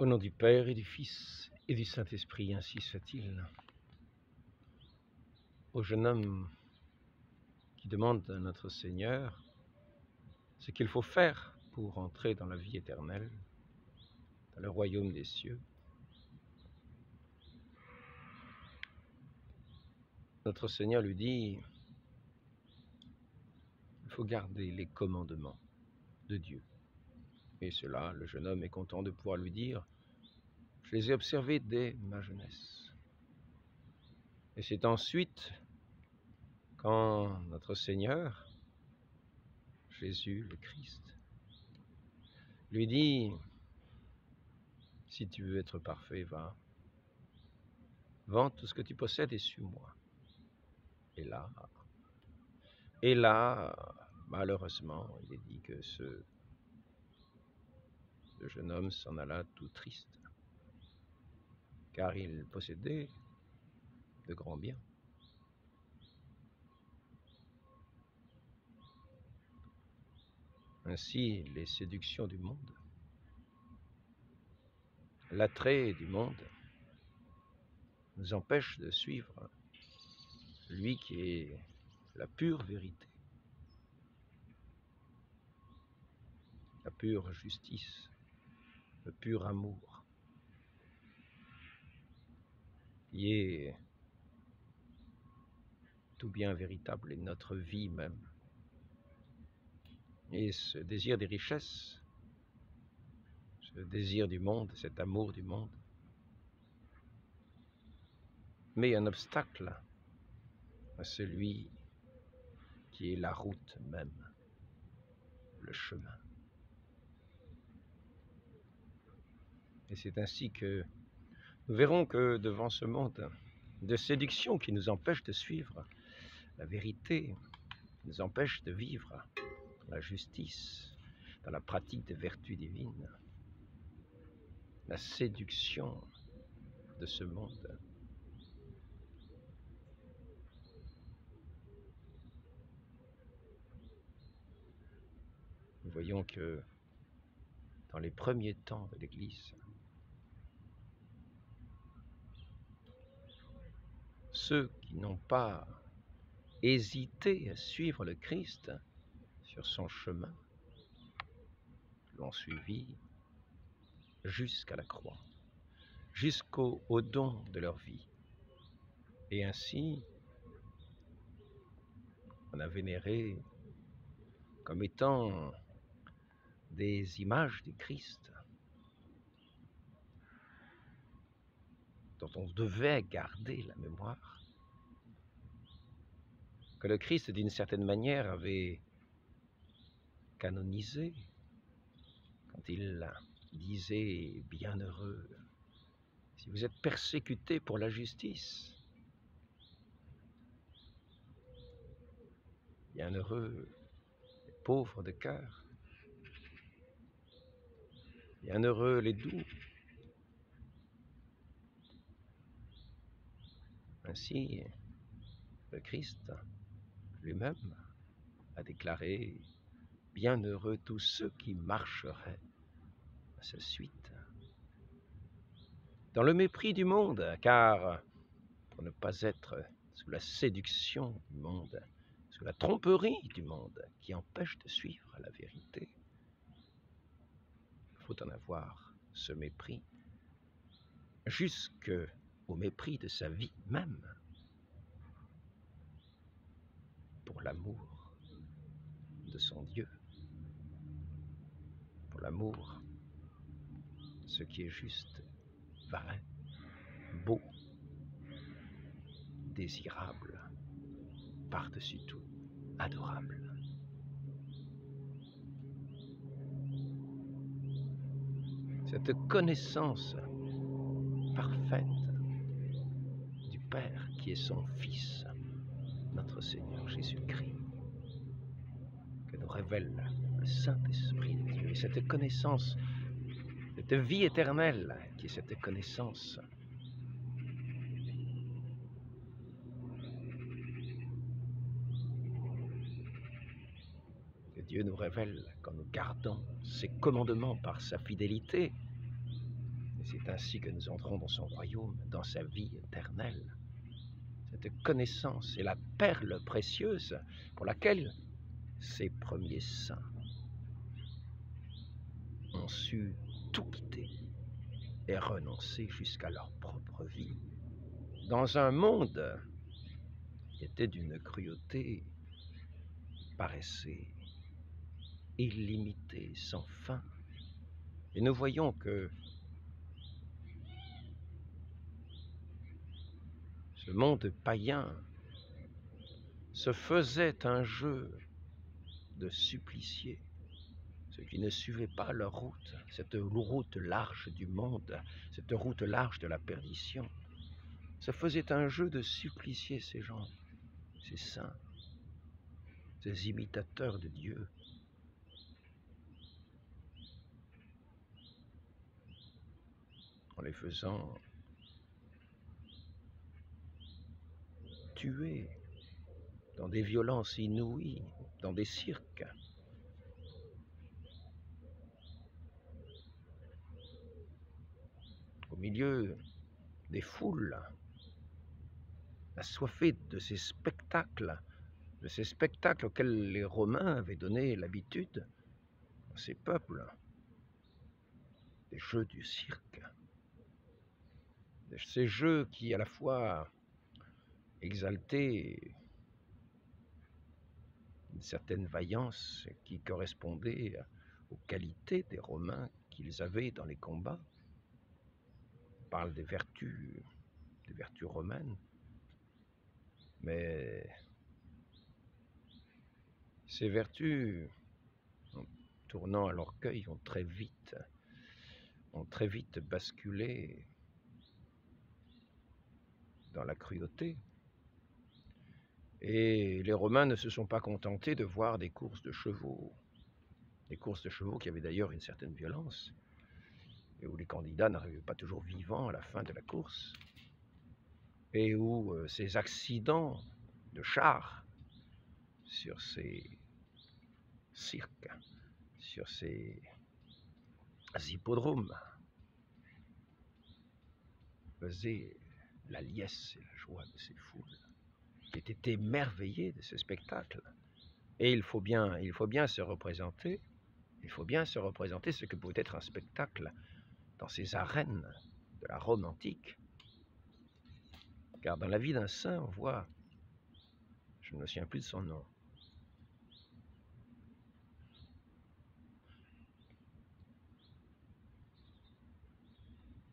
Au nom du Père et du Fils et du Saint-Esprit, ainsi soit-il. Au jeune homme qui demande à notre Seigneur ce qu'il faut faire pour entrer dans la vie éternelle, dans le royaume des cieux, notre Seigneur lui dit: il faut garder les commandements de Dieu. Et cela, le jeune homme est content de pouvoir lui dire: je les ai observés dès ma jeunesse. Et c'est ensuite quand notre Seigneur, Jésus le Christ, lui dit: si tu veux être parfait, va, vends tout ce que tu possèdes et suis-moi. Et là, malheureusement, il est dit que ce jeune homme s'en alla tout triste, car il possédait de grands biens. Ainsi, les séductions du monde, l'attrait du monde, nous empêchent de suivre lui qui est la pure vérité, la pure justice, le pur amour, qui est tout bien véritable et notre vie même. Et ce désir des richesses, ce désir du monde, cet amour du monde, met un obstacle à celui qui est la route même, le chemin. Et c'est ainsi que nous verrons que devant ce monde de séduction qui nous empêche de suivre la vérité, qui nous empêche de vivre la justice, dans la pratique des vertus divines, la séduction de ce monde, nous voyons que dans les premiers temps de l'Église, ceux qui n'ont pas hésité à suivre le Christ sur son chemin l'ont suivi jusqu'à la croix, jusqu'au don de leur vie. Et ainsi, on a vénéré comme étant des images du Christ dont on devait garder la mémoire, que le Christ, d'une certaine manière, avait canonisé quand il disait: bienheureux si vous êtes persécutés pour la justice, bienheureux les pauvres de cœur, bienheureux les doux. Ainsi, le Christ lui-même a déclaré: bienheureux tous ceux qui marcheraient à sa suite. Dans le mépris du monde, car pour ne pas être sous la séduction du monde, sous la tromperie du monde qui empêche de suivre la vérité, il faut en avoir ce mépris, jusqu'au mépris de sa vie même, pour l'amour de son Dieu, pour l'amour de ce qui est juste, vrai, beau, désirable, par-dessus tout, adorable. Cette connaissance parfaite du Père qui est son Fils, notre Seigneur Jésus-Christ, que nous révèle le Saint-Esprit de Dieu. Et cette connaissance, cette vie éternelle qui est cette connaissance, que Dieu nous révèle quand nous gardons ses commandements par sa fidélité, c'est ainsi que nous entrons dans son royaume, dans sa vie éternelle. Cette connaissance est la perle précieuse pour laquelle ces premiers saints ont su tout quitter et renoncer jusqu'à leur propre vie, dans un monde qui était d'une cruauté qui paraissait illimitée, sans fin. Et nous voyons que ce monde païen se faisait un jeu de suppliciés, ceux qui ne suivaient pas leur route, cette route large du monde, cette route large de la perdition. Se faisait un jeu de suppliciés, ces gens, ces saints, ces imitateurs de Dieu. En les faisant tuer dans des violences inouïes, dans des cirques. Au milieu des foules, assoiffées de ces spectacles auxquels les Romains avaient donné l'habitude à ces peuples, des jeux du cirque, ces jeux qui à la fois exaltaient une certaine vaillance qui correspondait aux qualités des Romains qu'ils avaient dans les combats. On parle des vertus romaines, mais ces vertus, en tournant à l'orgueil, ont très vite basculé dans la cruauté. Et les Romains ne se sont pas contentés de voir des courses de chevaux qui avaient d'ailleurs une certaine violence, et où les candidats n'arrivaient pas toujours vivants à la fin de la course, et où ces accidents de chars sur ces cirques, sur ces hippodromes, faisaient la liesse et la joie de ces foules, qui étaient émerveillées de ce spectacle. Et il faut bien se représenter ce que pouvait être un spectacle dans ces arènes de la Rome antique. Car dans la vie d'un saint, on voit, je ne me souviens plus de son nom,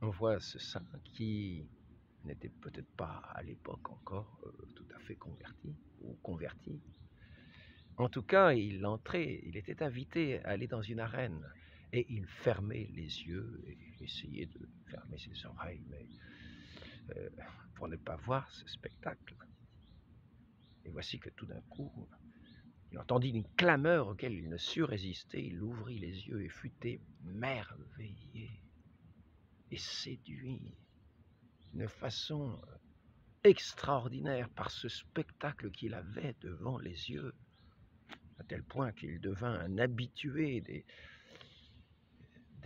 on voit ce saint qui n'était peut-être pas à l'époque encore tout à fait converti ou converti. En tout cas, il était invité à aller dans une arène et il fermait les yeux et essayait de fermer ses oreilles, mais pour ne pas voir ce spectacle. Et voici que tout d'un coup, il entendit une clameur auquel il ne sut résister. Il ouvrit les yeux et fut émerveillé et séduit d'une façon extraordinaire par ce spectacle qu'il avait devant les yeux, à tel point qu'il devint un habitué des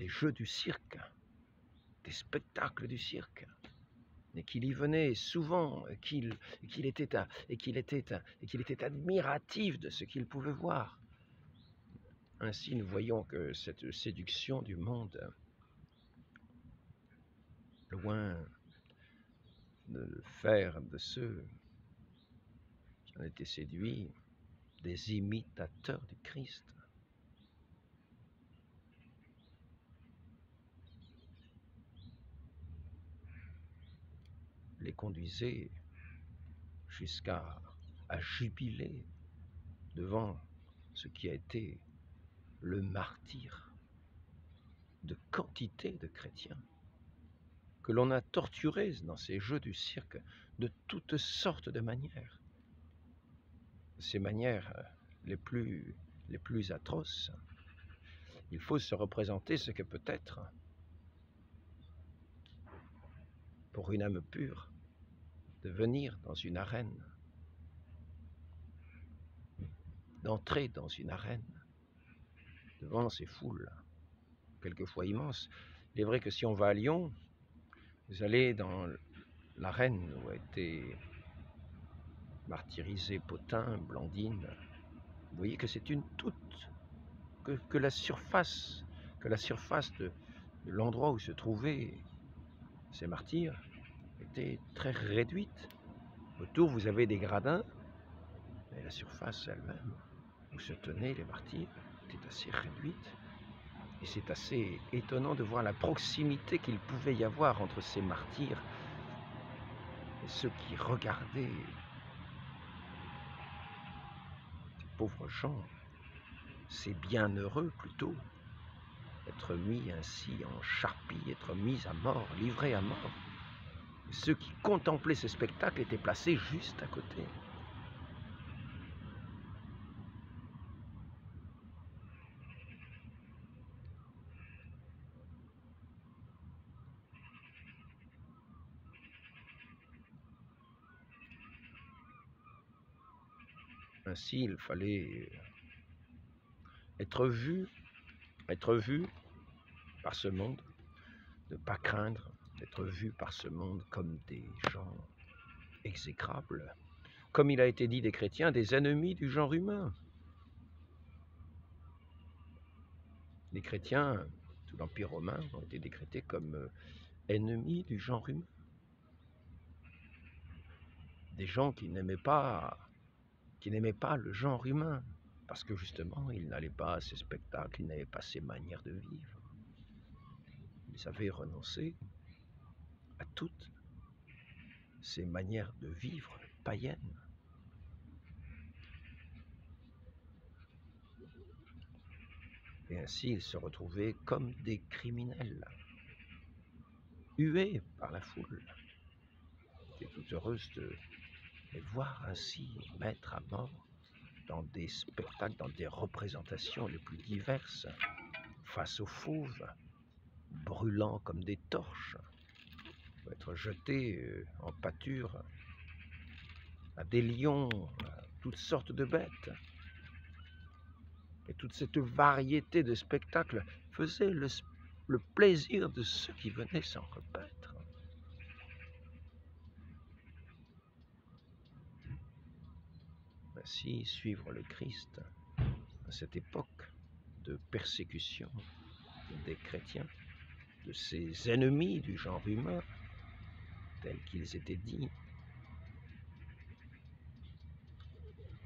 jeux du cirque, des spectacles du cirque, et qu'il y venait souvent, et qu'il était admiratif de ce qu'il pouvait voir. Ainsi, nous voyons que cette séduction du monde, loin de faire de ceux qui ont été séduits des imitateurs du Christ, les conduisait jusqu'à jubiler devant ce qui a été le martyre de quantité de chrétiens que l'on a torturés dans ces jeux du cirque de toutes sortes de manières. Ces manières les plus atroces. Il faut se représenter ce que peut être, pour une âme pure, de venir dans une arène, d'entrer dans une arène, devant ces foules, quelquefois immenses. Il est vrai que si on va à Lyon, Vous allez dans l'arène où a été martyrisé Pothin, Blandine. Vous voyez que c'est une toute, que la surface de l'endroit où se trouvaient ces martyrs était très réduite. Autour, vous avez des gradins, mais la surface elle-même, où se tenaient les martyrs, était assez réduite. Et c'est assez étonnant de voir la proximité qu'il pouvait y avoir entre ces martyrs et ceux qui regardaient ces pauvres gens, ces bienheureux plutôt, être mis ainsi en charpie, être mis à mort, livrés à mort. Et ceux qui contemplaient ce spectacle étaient placés juste à côté. Ainsi, il fallait être vu par ce monde, ne pas craindre d'être vu par ce monde comme des gens exécrables, comme il a été dit des chrétiens, des ennemis du genre humain. Les chrétiens, sous l'Empire romain, ont été décrétés comme ennemis du genre humain. Des gens qui n'aimaient pas le genre humain, parce que justement, ils n'allaient pas à ces spectacles, ils n'avaient pas ces manières de vivre. Ils avaient renoncé à toutes ces manières de vivre païennes. Et ainsi, ils se retrouvaient comme des criminels, hués par la foule, qui est toute heureuse de les voir ainsi mettre à mort dans des spectacles, dans des représentations les plus diverses, face aux fauves, brûlant comme des torches, pour être jetés en pâture à des lions, à toutes sortes de bêtes. Et toute cette variété de spectacles faisait le plaisir de ceux qui venaient s'en repaître. Ainsi, suivre le Christ à cette époque de persécution des chrétiens, de ces ennemis du genre humain, tels qu'ils étaient dits,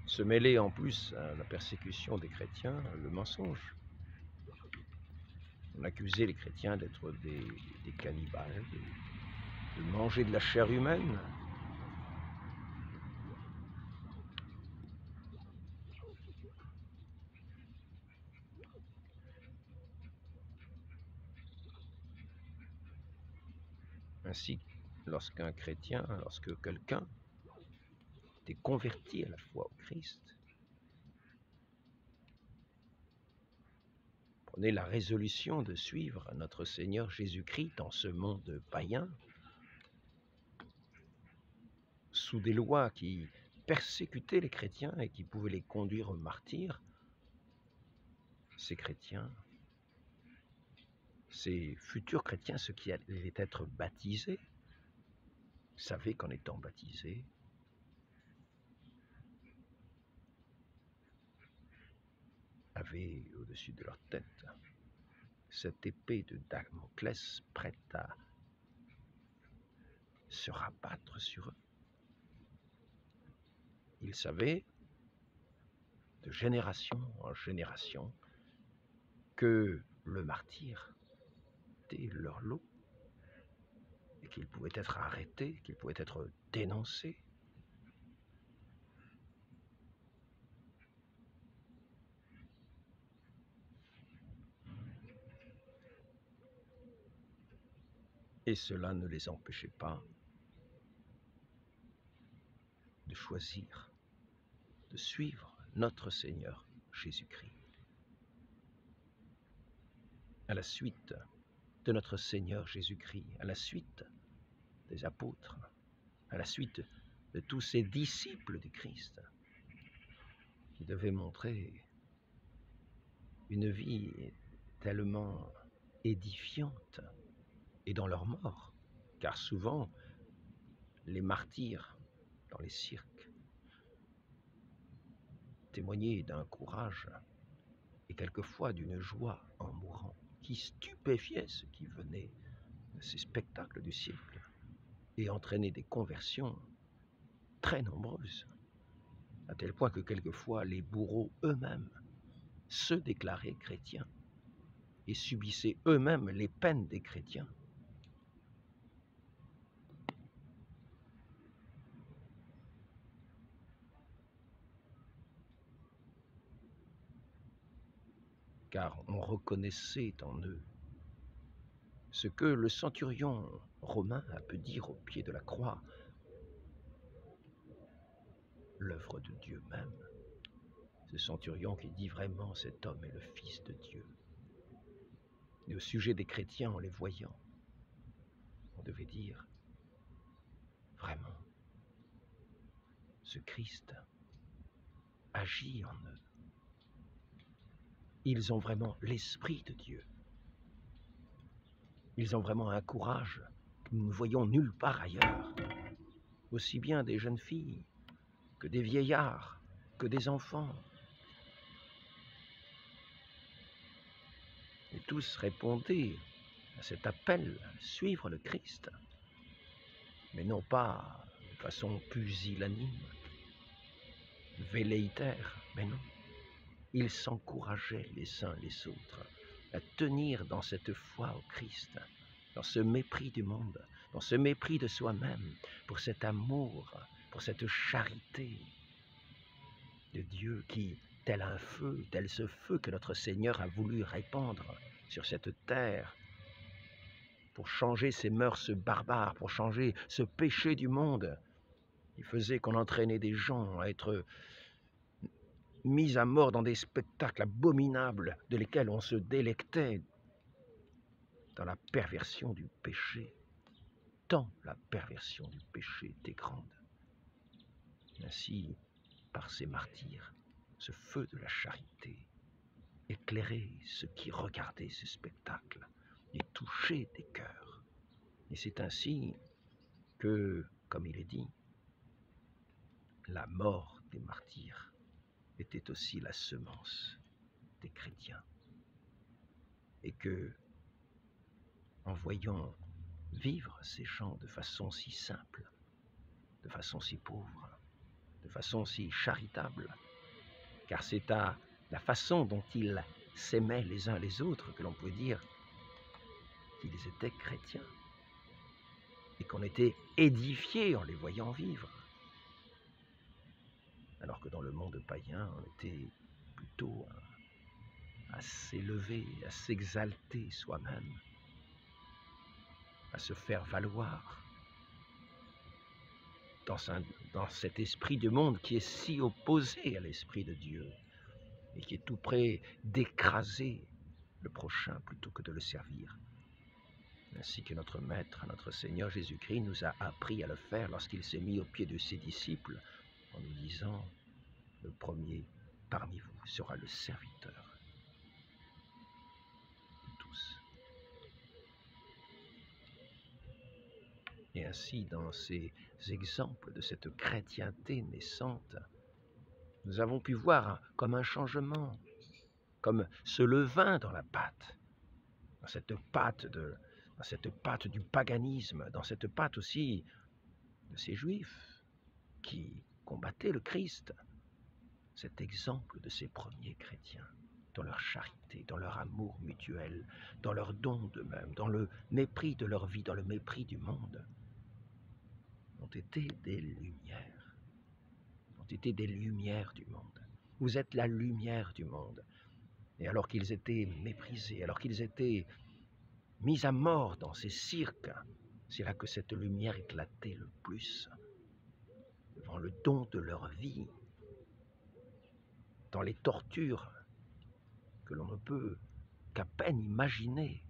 se mêler en plus à la persécution des chrétiens, le mensonge. On accusait les chrétiens d'être des cannibales, de manger de la chair humaine. Ainsi, lorsque quelqu'un était converti à la foi au Christ, prenait la résolution de suivre notre Seigneur Jésus-Christ dans ce monde païen, sous des lois qui persécutaient les chrétiens et qui pouvaient les conduire au martyre, ces chrétiens, ces futurs chrétiens, ceux qui allaient être baptisés, savaient qu'en étant baptisés, avaient au-dessus de leur tête cette épée de Damoclès prête à se rabattre sur eux. Ils savaient, de génération en génération, que le martyr était leur lot et qu'ils pouvaient être arrêtés, qu'ils pouvaient être dénoncés. Et cela ne les empêchait pas de choisir, de suivre notre Seigneur Jésus-Christ. À la suite de notre Seigneur Jésus-Christ, à la suite des apôtres, à la suite de tous ces disciples du Christ, qui devaient montrer une vie tellement édifiante, et dans leur mort, car souvent, les martyrs dans les cirques témoignaient d'un courage et quelquefois d'une joie en mourant qui stupéfiait ceux qui venaient de ces spectacles du cirque et entraînait des conversions très nombreuses, à tel point que quelquefois les bourreaux eux-mêmes se déclaraient chrétiens et subissaient eux-mêmes les peines des chrétiens. Car on reconnaissait en eux ce que le centurion romain a pu dire au pied de la croix, l'œuvre de Dieu même. Ce centurion qui dit vraiment cet homme est le Fils de Dieu. Et au sujet des chrétiens, en les voyant, on devait dire vraiment, ce Christ agit en eux. Ils ont vraiment l'Esprit de Dieu. Ils ont vraiment un courage que nous ne voyons nulle part ailleurs. Aussi bien des jeunes filles que des vieillards, que des enfants. Et tous répondaient à cet appel à suivre le Christ, mais non pas de façon pusillanime, velléitaire, mais non. Ils s'encourageaient les uns les autres à tenir dans cette foi au Christ, dans ce mépris du monde, dans ce mépris de soi-même, pour cet amour, pour cette charité de Dieu qui, tel un feu, tel ce feu que notre Seigneur a voulu répandre sur cette terre, pour changer ces mœurs barbares, pour changer ce péché du monde, qui faisait qu'on entraînait des gens à être mis à mort dans des spectacles abominables de lesquels on se délectait dans la perversion du péché. Tant la perversion du péché était grande. Ainsi, par ces martyrs, ce feu de la charité éclairait ceux qui regardaient ce spectacle et touchait des cœurs. Et c'est ainsi que, comme il est dit, la mort des martyrs était aussi la semence des chrétiens. Et que, en voyant vivre ces gens de façon si simple, de façon si pauvre, de façon si charitable, car c'est à la façon dont ils s'aimaient les uns les autres que l'on peut dire qu'ils étaient chrétiens et qu'on était édifiés en les voyant vivre. Alors que dans le monde païen, on était plutôt à s'élever, à s'exalter soi-même, à se faire valoir dans cet esprit du monde qui est si opposé à l'esprit de Dieu et qui est tout près d'écraser le prochain plutôt que de le servir. Ainsi que notre Maître, notre Seigneur Jésus-Christ nous a appris à le faire lorsqu'il s'est mis aux pieds de ses disciples en nous disant « Le premier parmi vous sera le serviteur de tous ». Et ainsi, dans ces exemples de cette chrétienté naissante, nous avons pu voir comme un changement, comme ce levain dans la pâte, dans cette pâte du paganisme, dans cette pâte aussi de ces Juifs qui combattaient le Christ, cet exemple de ces premiers chrétiens, dans leur charité, dans leur amour mutuel, dans leur don d'eux-mêmes, dans le mépris de leur vie, dans le mépris du monde, ont été des lumières, du monde. Vous êtes la lumière du monde. Et alors qu'ils étaient méprisés, alors qu'ils étaient mis à mort dans ces cirques, c'est là que cette lumière éclatait le plus, devant le don de leur vie, dans les tortures que l'on ne peut qu'à peine imaginer.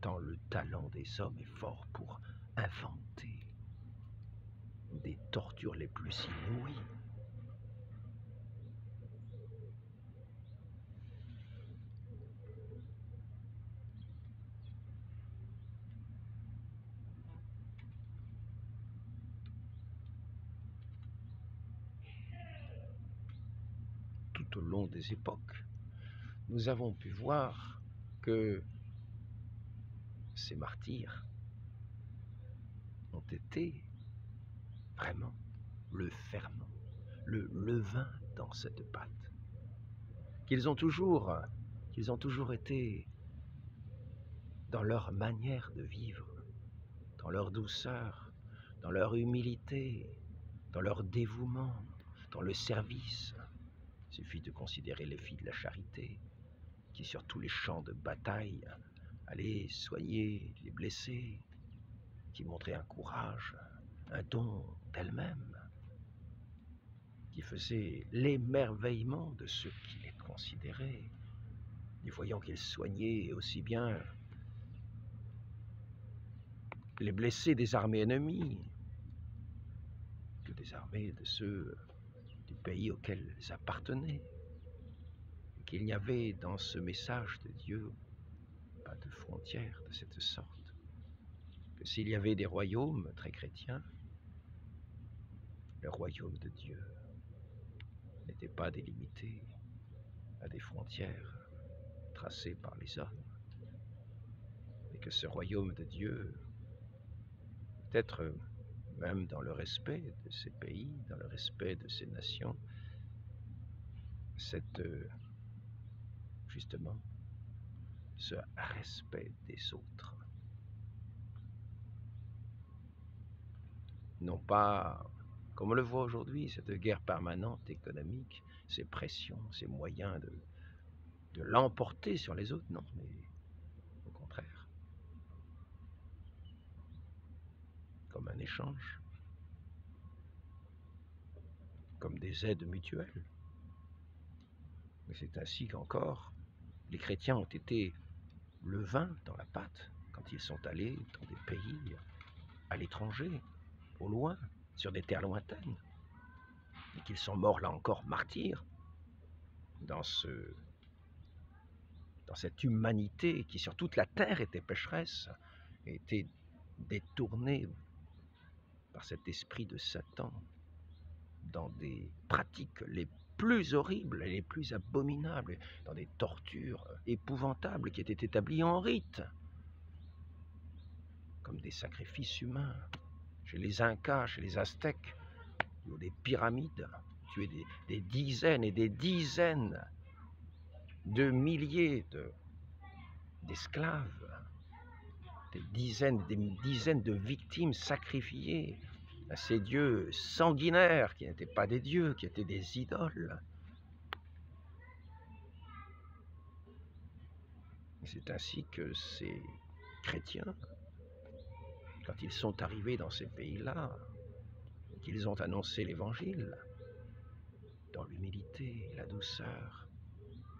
Tant le talent des hommes est fort pour inventer des tortures les plus inouïes. tout au long des époques, nous avons pu voir que ces martyrs ont été vraiment le ferment, le levain dans cette pâte, qu'ils ont toujours été dans leur manière de vivre, dans leur douceur, dans leur humilité, dans leur dévouement, dans le service. Il suffit de considérer les filles de la charité, qui sur tous les champs de bataille allaient soigner les blessés, qui montraient un courage, un don d'elles-mêmes, qui faisaient l'émerveillement de ceux qui les considéraient, et voyant qu'ils soignaient aussi bien les blessés des armées ennemies que des armées de ceux du pays auquel ils appartenaient, et qu'il n'y avait dans ce message de Dieu pas de frontières de cette sorte, que s'il y avait des royaumes très chrétiens, le royaume de Dieu n'était pas délimité à des frontières tracées par les hommes, et que ce royaume de Dieu, peut-être même dans le respect de ces pays, dans le respect de ces nations, justement, ce respect des autres. Non pas, comme on le voit aujourd'hui, cette guerre permanente économique, ces pressions, ces moyens de l'emporter sur les autres, non, mais au contraire, comme un échange, comme des aides mutuelles. Mais c'est ainsi qu'encore les chrétiens ont été le vin dans la pâte quand ils sont allés dans des pays à l'étranger, au loin, sur des terres lointaines, et qu'ils sont morts là encore martyrs dans cette humanité qui sur toute la terre était pécheresse, et était détournée par cet esprit de Satan dans des pratiques les plus horribles et les plus abominables, dans des tortures épouvantables qui étaient établies en rite, comme des sacrifices humains. Chez les Incas, chez les Aztèques, ou des pyramides, tuer des dizaines et des dizaines de milliers d'esclaves, des dizaines de victimes sacrifiées à ces dieux sanguinaires qui n'étaient pas des dieux, qui étaient des idoles. Et c'est ainsi que ces chrétiens, quand ils sont arrivés dans ces pays-là, qu'ils ont annoncé l'Évangile, dans l'humilité, la douceur,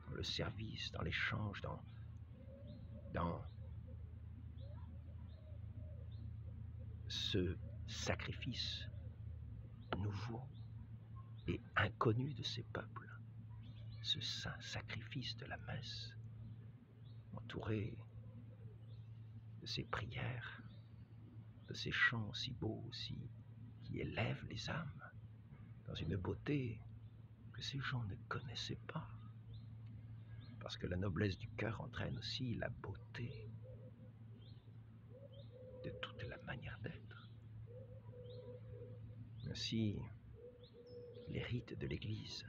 dans le service, dans l'échange, dans ce sacrifice nouveau et inconnu de ces peuples, ce saint sacrifice de la messe, entouré de ces prières, de ces chants si beaux aussi, qui élèvent les âmes dans une beauté que ces gens ne connaissaient pas, parce que la noblesse du cœur entraîne aussi la beauté de toute la manière d'être. Ainsi, les rites de l'Église,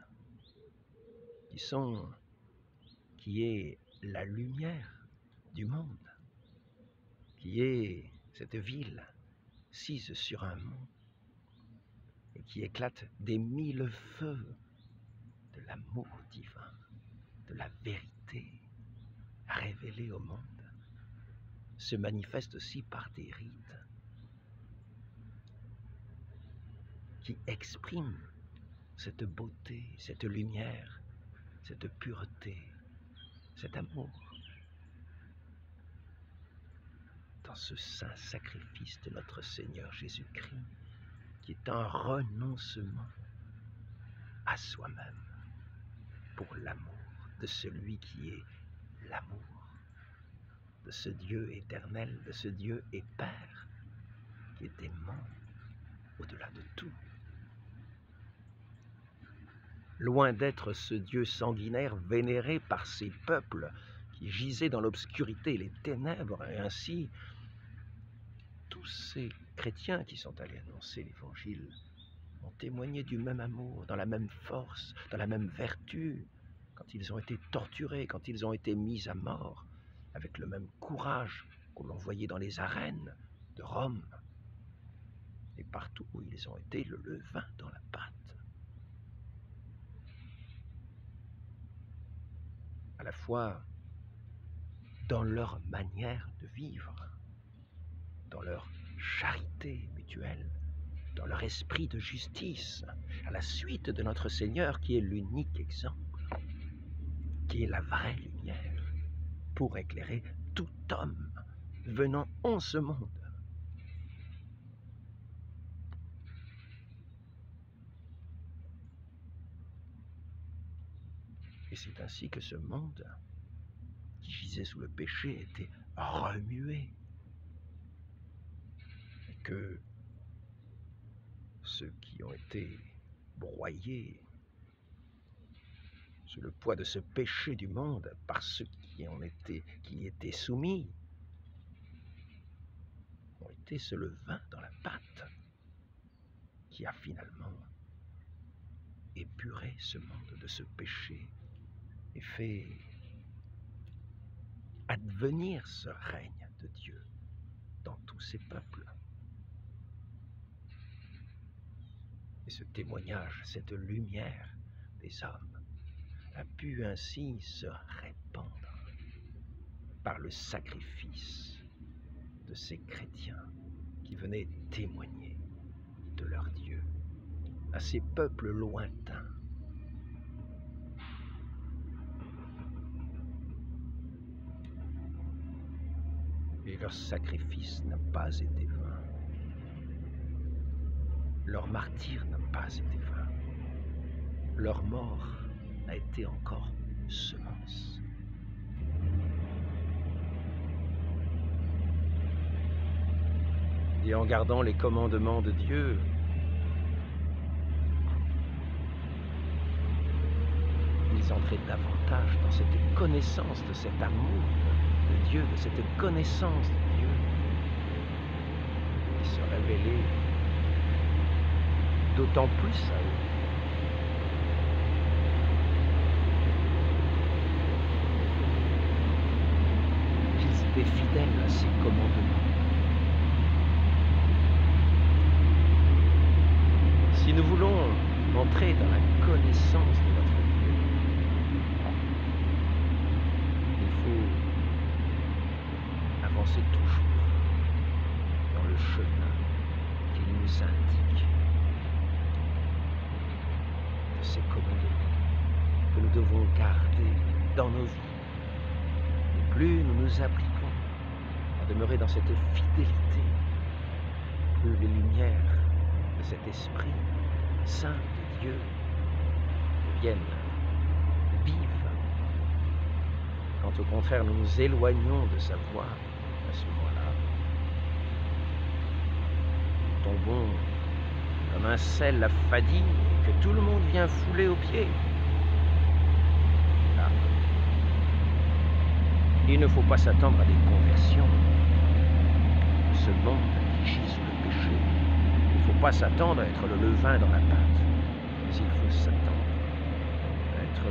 qui est la lumière du monde, qui est cette ville sise sur un mont et qui éclate des mille feux de l'amour divin, de la vérité révélée au monde, se manifeste aussi par des rites qui expriment cette beauté, cette lumière, cette pureté, cet amour, dans ce saint sacrifice de notre Seigneur Jésus-Christ, qui est un renoncement à soi-même pour l'amour de celui qui est l'amour, de ce Dieu éternel, de ce Dieu et Père, qui est aimant au-delà de tout. loin d'être ce Dieu sanguinaire vénéré par ces peuples qui gisaient dans l'obscurité et les ténèbres, et ainsi tous ces chrétiens qui sont allés annoncer l'Évangile ont témoigné du même amour, dans la même force, dans la même vertu, quand ils ont été torturés, quand ils ont été mis à mort, avec le même courage qu'on l'on voyait dans les arènes de Rome, et partout où ils ont été le levain dans la pâte. À la fois dans leur manière de vivre, dans leur charité mutuelle, dans leur esprit de justice, à la suite de notre Seigneur qui est l'unique exemple, qui est la vraie lumière, pour éclairer tout homme venant en ce monde. Et c'est ainsi que ce monde, qui gisait sous le péché, était remué, et que ceux qui ont été broyés sous le poids de ce péché du monde par ceux qui y étaient soumis, ont été ce levain dans la pâte qui a finalement épuré ce monde de ce péché et fait advenir ce règne de Dieu dans tous ces peuples. Et ce témoignage, cette lumière des hommes, a pu ainsi se répandre par le sacrifice de ces chrétiens qui venaient témoigner de leur Dieu à ces peuples lointains. Et leur sacrifice n'a pas été vain. Leur martyre n'a pas été vain. Leur mort a été encore semence. Et en gardant les commandements de Dieu, ils entraient davantage dans cette connaissance de cet amour de Dieu, de cette connaissance de Dieu, qui se révélait d'autant plus à eux. Qu'ils étaient fidèles à ses commandements. Si nous voulons entrer dans la connaissance de notre Dieu, il faut avancer toujours dans le chemin qu'il nous indique de ses commandements que nous devons garder dans nos vies. Et plus nous nous appliquons à demeurer dans cette fidélité, plus les lumières de cet esprit saint de Dieu deviennent vives. Quand au contraire nous nous éloignons de sa voie, à ce moment-là, nous tombons comme un sel affadi que tout le monde vient fouler aux pieds. Là, il ne faut pas s'attendre à des conversions. Ce monde qui gît sous le péché, il ne faut pas s'attendre à être le levain dans la pâte, mais il faut s'attendre à être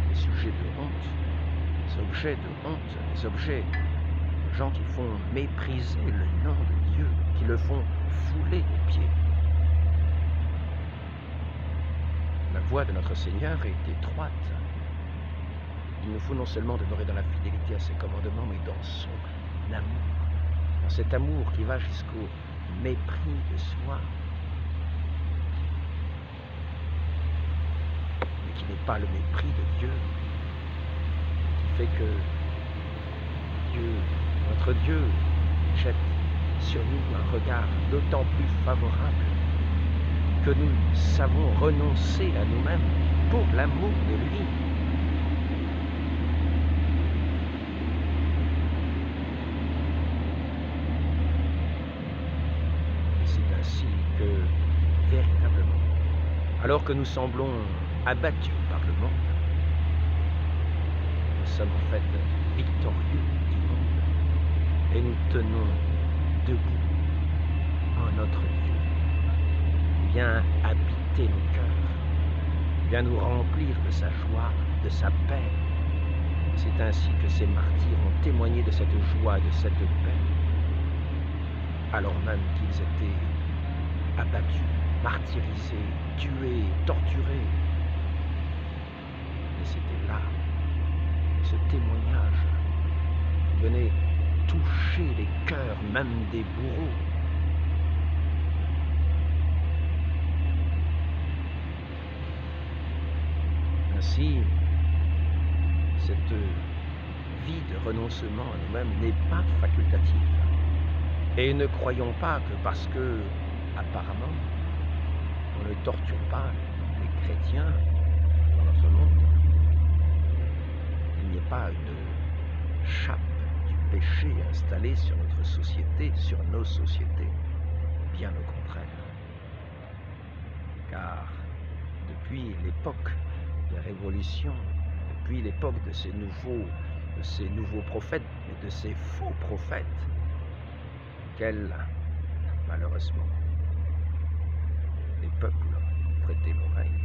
des sujets de honte, des objets de honte, des objets de gens qui font mépriser le nom de Dieu, qui le font fouler aux pieds. La voie de notre Seigneur est étroite. Il nous faut non seulement demeurer dans la fidélité à ses commandements, mais dans son amour, dans cet amour qui va jusqu'au mépris de soi, mais qui n'est pas le mépris de Dieu, qui fait que Dieu, notre Dieu, jette sur nous un regard d'autant plus favorable que nous savons renoncer à nous-mêmes pour l'amour de lui. c'est ainsi que, véritablement, alors que nous semblons abattus par le monde, nous sommes en fait victorieux du monde et nous tenons debout en notre Dieu. Viens habiter nos cœurs, viens nous remplir de sa joie, de sa paix. C'est ainsi que ces martyrs ont témoigné de cette joie et de cette paix, alors même qu'ils étaient abattus, martyrisés, tués, torturés. Et c'était là, ce témoignage qui venait toucher les cœurs même des bourreaux. Ainsi, cette vie de renoncement à nous-mêmes n'est pas facultative. Et ne croyons pas que parce que, apparemment, on ne torture pas les chrétiens dans notre monde, il n'y ait pas une chape du péché installée sur notre société, sur nos sociétés. Bien au contraire. Car depuis l'époque de la Révolution, depuis l'époque de ces nouveaux prophètes et de ces faux prophètes, auxquels, malheureusement, les peuples ont prêté l'oreille,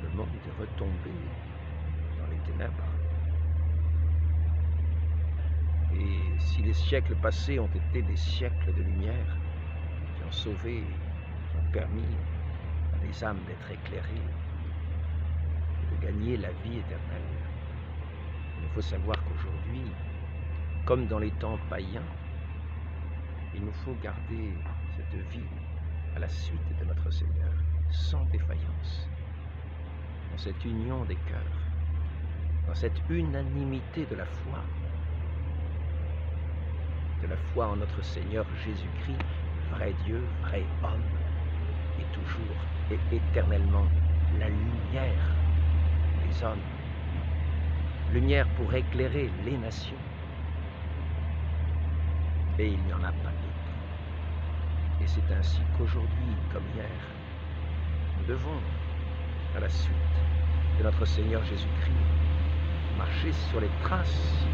le monde est retombé dans les ténèbres. Et si les siècles passés ont été des siècles de lumière, qui ont sauvé, qui ont permis à les âmes d'être éclairées, de gagner la vie éternelle, il faut savoir qu'aujourd'hui, comme dans les temps païens, il nous faut garder cette vie à la suite de notre Seigneur, sans défaillance, dans cette union des cœurs, dans cette unanimité de la foi en notre Seigneur Jésus-Christ, vrai Dieu, vrai homme, et toujours et éternellement la lumière des hommes, lumière pour éclairer les nations. Et il n'y en a pas d'autre. Et c'est ainsi qu'aujourd'hui, comme hier, nous devons, à la suite de notre Seigneur Jésus-Christ, marcher sur les traces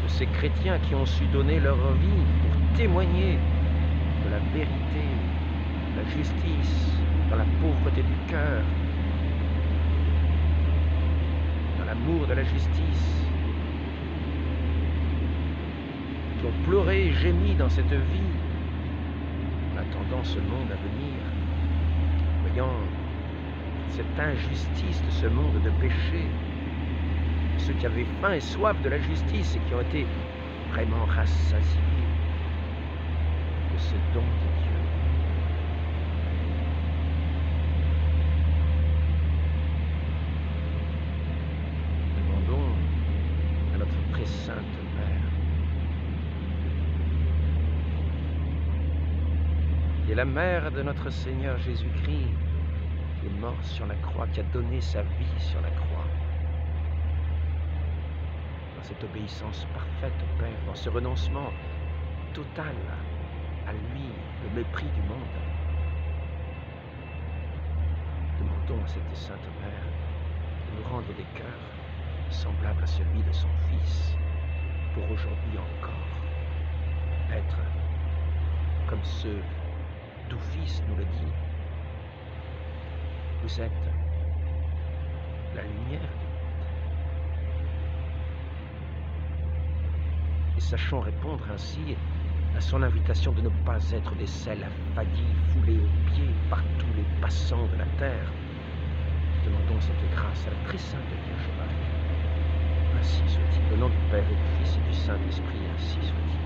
de ces chrétiens qui ont su donner leur vie pour témoigner de la vérité, de la justice, dans la pauvreté du cœur, dans l'amour de la justice, qui ont pleuré et gémi dans cette vie, en attendant ce monde à venir, voyant cette injustice de ce monde de péché, ceux qui avaient faim et soif de la justice et qui ont été vraiment rassasiés de ce don de Dieu. Demandons à notre très sainte Mère, qui est la mère de notre Seigneur Jésus-Christ, qui est mort sur la croix, qui a donné sa vie sur la croix, dans cette obéissance parfaite au Père, dans ce renoncement total à lui, le mépris du monde. Demandons à cette Sainte Mère de nous rendre des cœurs semblables à celui de son Fils, pour aujourd'hui encore être comme ce doux Fils nous le dit. Vous êtes la lumière du monde. Et sachons répondre ainsi à son invitation de ne pas être des sels affadis, foulés aux pieds par tous les passants de la terre. Demandons cette grâce à la très sainte Vierge Marie. Ainsi soit-il. Au nom du Père et du Fils et du Saint-Esprit, ainsi soit-il.